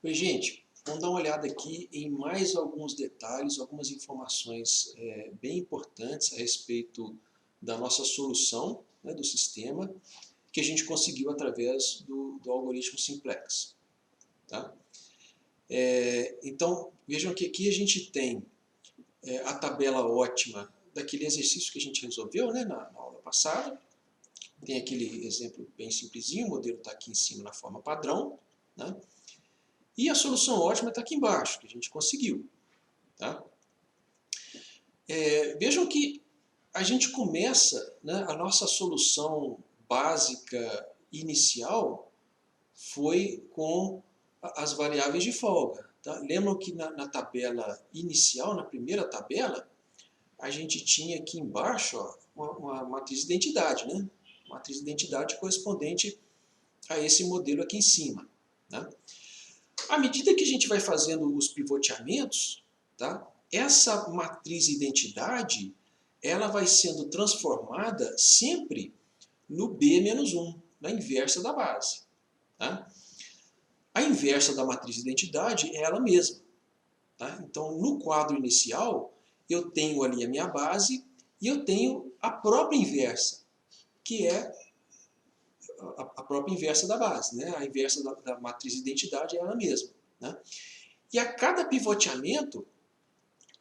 Oi, gente, vamos dar uma olhada aqui em mais alguns detalhes, algumas informações bem importantes a respeito da nossa solução, né, do sistema, que a gente conseguiu através do algoritmo simplex. Tá? Então, vejam que aqui a gente tem a tabela ótima daquele exercício que a gente resolveu, né, na aula passada. Tem aquele exemplo bem simplesinho, o modelo está aqui em cima na forma padrão, né? E a solução ótima está aqui embaixo, que a gente conseguiu. Tá? Vejam que a gente começa, né, a nossa solução básica inicial foi com as variáveis de folga. Tá? Lembram que na tabela inicial, na primeira tabela, a gente tinha aqui embaixo ó, uma matriz de identidade, né? Matriz de identidade correspondente a esse modelo aqui em cima. Né? À medida que a gente vai fazendo os pivoteamentos, tá? Essa matriz identidade ela vai sendo transformada sempre no B-1, na inversa da base. Tá? A inversa da matriz identidade é ela mesma. Tá? Então, no quadro inicial, eu tenho ali a minha base e eu tenho a própria inversa, que é a própria inversa da base. Né? A inversa da matriz identidade é ela mesma. Né? E a cada pivoteamento,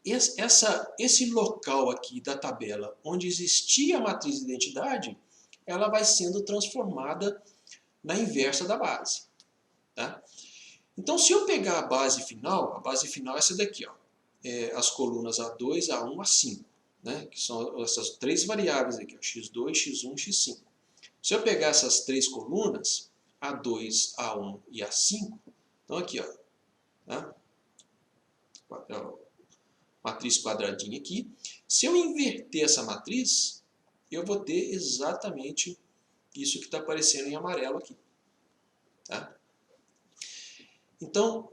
esse local aqui da tabela, onde existia a matriz de identidade, ela vai sendo transformada na inversa da base. Tá? Então, se eu pegar a base final é essa daqui, ó, as colunas A2, A1, A5, né, que são essas três variáveis aqui, ó, x2, x1, x5. Se eu pegar essas três colunas, A2, A1 e A5, então aqui, ó, tá? Matriz quadradinha aqui. Se eu inverter essa matriz, eu vou ter exatamente isso que está aparecendo em amarelo aqui. Tá? Então,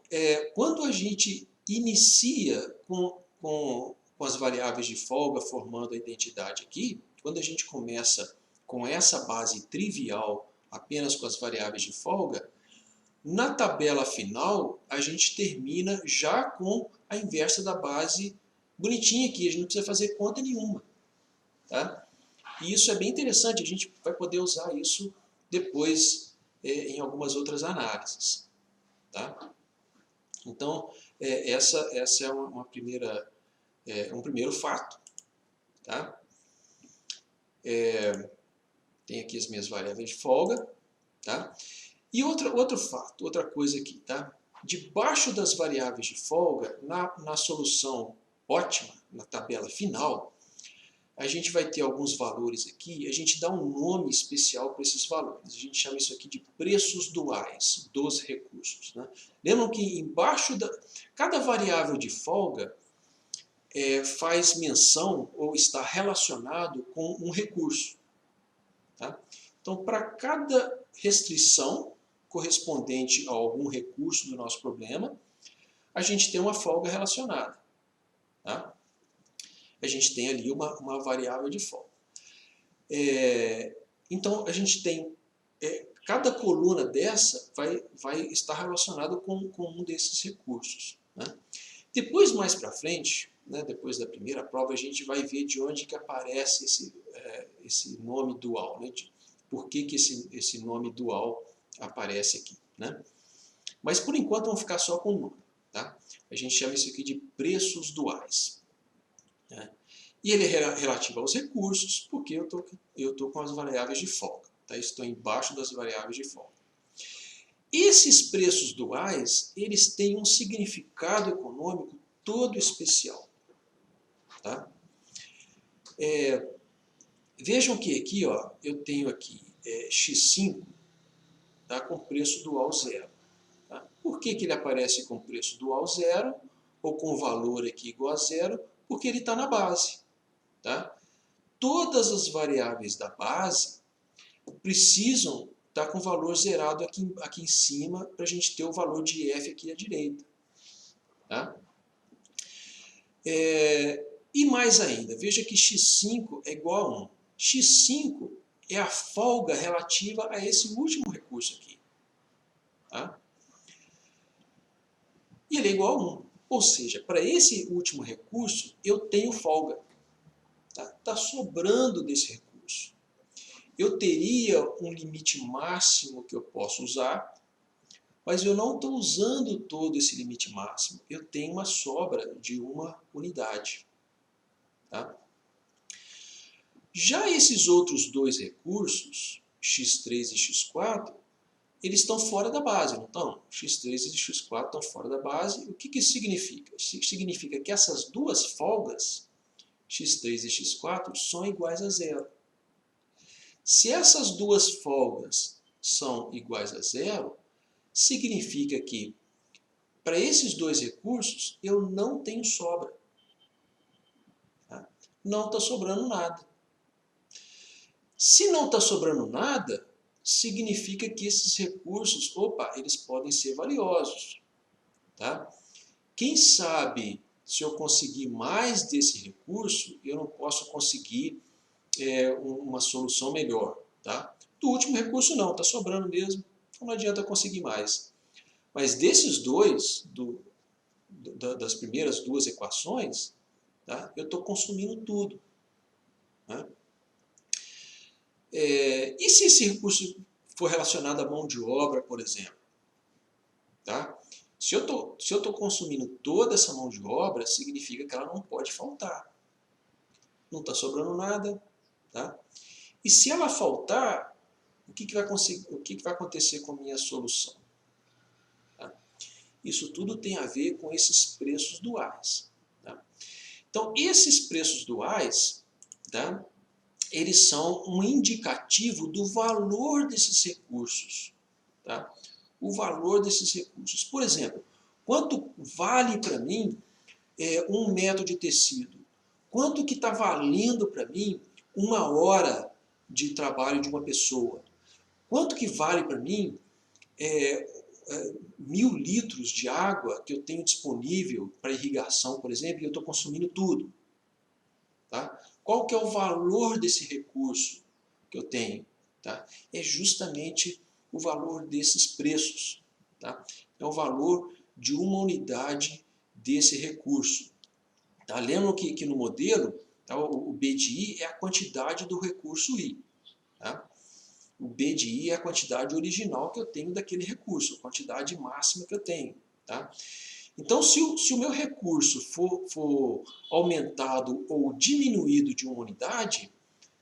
quando a gente inicia com as variáveis de folga formando a identidade aqui, quando a gente começa com essa base trivial apenas com as variáveis de folga, na tabela final a gente termina já com a inversa da base bonitinha aqui, a gente não precisa fazer conta nenhuma. Tá? E isso é bem interessante, a gente vai poder usar isso depois em algumas outras análises. Tá? Então, essa é um primeiro fato. Tá? Tem aqui as minhas variáveis de folga. Tá? E outro fato, outra coisa aqui. Tá? Debaixo das variáveis de folga, na solução ótima, na tabela final, a gente vai ter alguns valores aqui, a gente dá um nome especial para esses valores. A gente chama isso aqui de preços duais dos recursos. Né? Lembram que embaixo cada variável de folga faz menção ou está relacionado com um recurso. Tá? Então, para cada restrição correspondente a algum recurso do nosso problema, a gente tem uma folga relacionada. Tá? A gente tem ali uma variável de folga. Então, a gente tem, cada coluna dessa vai estar relacionada com um desses recursos. Né? Depois, mais para frente, né, depois da primeira prova, a gente vai ver de onde que aparece esse nome dual. Né? Por que esse nome dual aparece aqui. Né? Mas, por enquanto, vamos ficar só com o nome. Tá? A gente chama isso aqui de preços duais. Né? E ele é relativo aos recursos, porque eu estou com as variáveis de folga. Tá? Estou embaixo das variáveis de folga. Esses preços duais, eles têm um significado econômico todo especial. Tá? Vejam que aqui, ó, eu tenho aqui x5 tá, com preço dual zero. Tá? Por que ele aparece com preço dual zero, ou com valor aqui igual a zero? Porque ele está na base. Tá? Todas as variáveis da base precisam estar com valor zerado aqui em cima para a gente ter o valor de f aqui à direita. Tá? E mais ainda, veja que x5 é igual a 1. x5 é a folga relativa a esse último recurso aqui. Tá? ele é igual a 1. Ou seja, para esse último recurso, eu tenho folga. Tá sobrando desse recurso. Eu teria um limite máximo que eu posso usar, mas eu não estou usando todo esse limite máximo. Eu tenho uma sobra de uma unidade. Tá? Já esses outros dois recursos, x3 e x4, eles estão fora da base, não estão? x3 e x4 estão fora da base. O que isso significa? Isso significa que essas duas folgas, x3 e x4, são iguais a zero. Se essas duas folgas são iguais a zero, significa que para esses dois recursos eu não tenho sobra. Tá? Não está sobrando nada. Se não está sobrando nada, significa que esses recursos, eles podem ser valiosos. Tá? Quem sabe, se eu conseguir mais desse recurso, eu não posso conseguir uma solução melhor. Tá? Do último recurso não, está sobrando mesmo, então não adianta conseguir mais. Mas desses dois, das primeiras duas equações, tá? Eu estou consumindo tudo. Né? E se esse recurso for relacionado à mão de obra, por exemplo? Tá? Se eu estou consumindo toda essa mão de obra, significa que ela não pode faltar. Não está sobrando nada. Tá? E se ela faltar, o que vai acontecer com a minha solução? Tá? Isso tudo tem a ver com esses preços duais. Tá? Então, esses preços duais, tá? Eles são um indicativo do valor desses recursos. Tá? O valor desses recursos. Por exemplo, quanto vale para mim um metro de tecido? Quanto que está valendo para mim uma hora de trabalho de uma pessoa? Quanto que vale para mim 1000 litros de água que eu tenho disponível para irrigação, por exemplo, e eu estou consumindo tudo? Tá? Qual que é o valor desse recurso que eu tenho? Tá? É justamente o valor desses preços. Tá? É o valor de uma unidade desse recurso. Tá? Lembram que no modelo, tá, o B de I é a quantidade do recurso I. Tá? O B de I é a quantidade original que eu tenho daquele recurso, a quantidade máxima que eu tenho. Tá? Então, se o meu recurso for aumentado ou diminuído de uma unidade,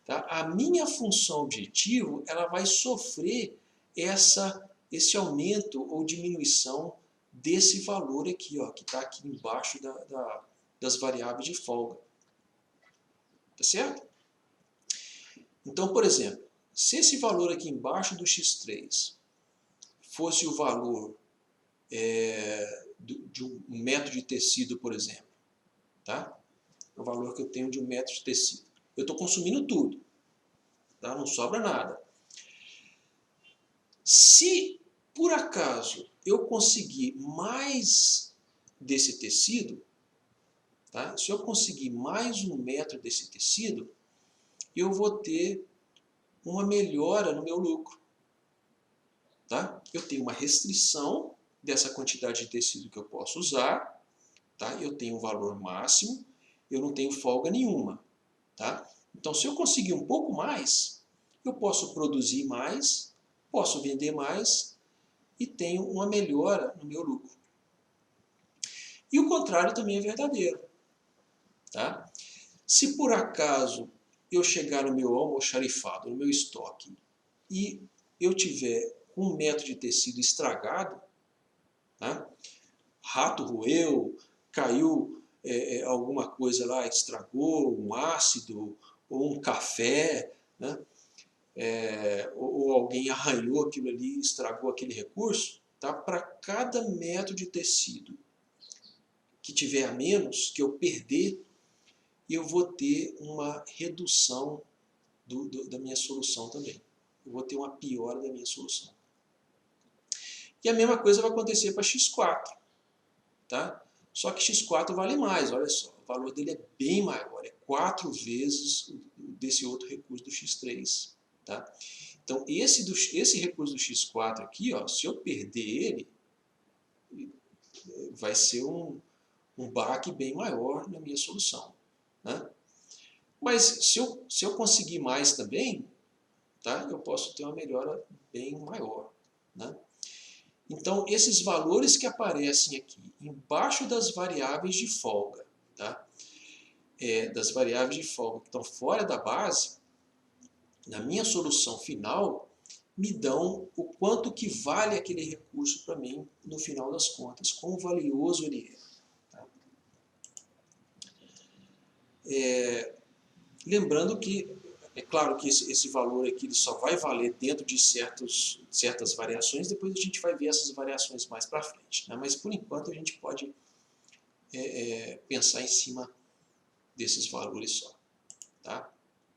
tá, a minha função objetivo ela vai sofrer esse aumento ou diminuição desse valor aqui, ó, que está aqui embaixo das variáveis de folga. Tá certo? Então, por exemplo, se esse valor aqui embaixo do x3 fosse o valor de um metro de tecido, por exemplo, tá? O valor que eu tenho de um metro de tecido. Eu estou consumindo tudo, tá? Não sobra nada. Se, por acaso, eu conseguir mais desse tecido, tá? Se eu conseguir mais um metro desse tecido, eu vou ter uma melhora no meu lucro. Tá? Eu tenho uma restrição dessa quantidade de tecido que eu posso usar, tá? Eu tenho um valor máximo, eu não tenho folga nenhuma. Tá? Então, se eu conseguir um pouco mais, eu posso produzir mais, posso vender mais e tenho uma melhora no meu lucro. E o contrário também é verdadeiro. Tá? Se por acaso eu chegar no meu almoxarifado, no meu estoque, e eu tiver um metro de tecido estragado, tá? Rato roeu, caiu alguma coisa lá, estragou, um ácido ou um café, né? Ou alguém arranhou aquilo ali, estragou aquele recurso, tá? Para cada metro de tecido que tiver a menos, que eu perder, eu vou ter uma redução da minha solução também. Eu vou ter uma piora da minha solução. E a mesma coisa vai acontecer para x4. Tá? Só que x4 vale mais, olha só. O valor dele é bem maior, é 4 vezes desse outro recurso do x3. Tá? Então, esse recurso do x4 aqui, ó, se eu perder ele, vai ser um baque bem maior na minha solução, né? Mas se eu conseguir mais também, tá? Eu posso ter uma melhora bem maior, né? Então, esses valores que aparecem aqui embaixo das variáveis de folga, tá? Das variáveis de folga que estão fora da base, na minha solução final, me dão o quanto que vale aquele recurso para mim no final das contas, quão valioso ele é. Tá? Lembrando que, é claro que esse valor aqui ele só vai valer dentro de certas variações, depois a gente vai ver essas variações mais para frente, né? Mas por enquanto a gente pode pensar em cima desses valores só. Tá?